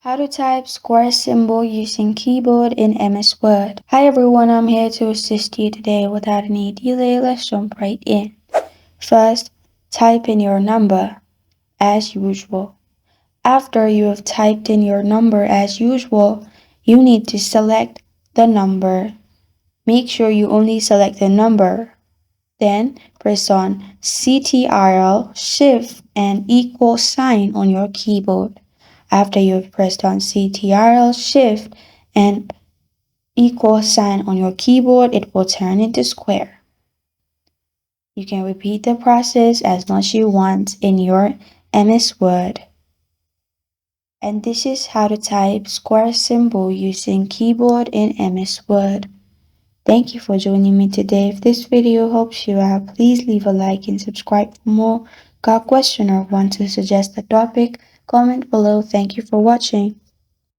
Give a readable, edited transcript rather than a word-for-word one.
How to type square symbol using keyboard in MS Word. Hi everyone, I'm here to assist you today. Without any delay, let's jump right in. First, type in your number as usual. After you have typed in your number as usual, you need to select the number. Make sure you only select the number. Then press on Ctrl, Shift, and equal sign on your keyboard. After you have pressed on Ctrl, Shift, and equal sign on your keyboard, it will turn into square. You can repeat the process as much as you want in your MS Word. And this is how to type square symbol using keyboard in MS Word. Thank you for joining me today. If this video helps you out, please leave a like and subscribe for more. Got a question or want to suggest a topic? Comment below. Thank you for watching.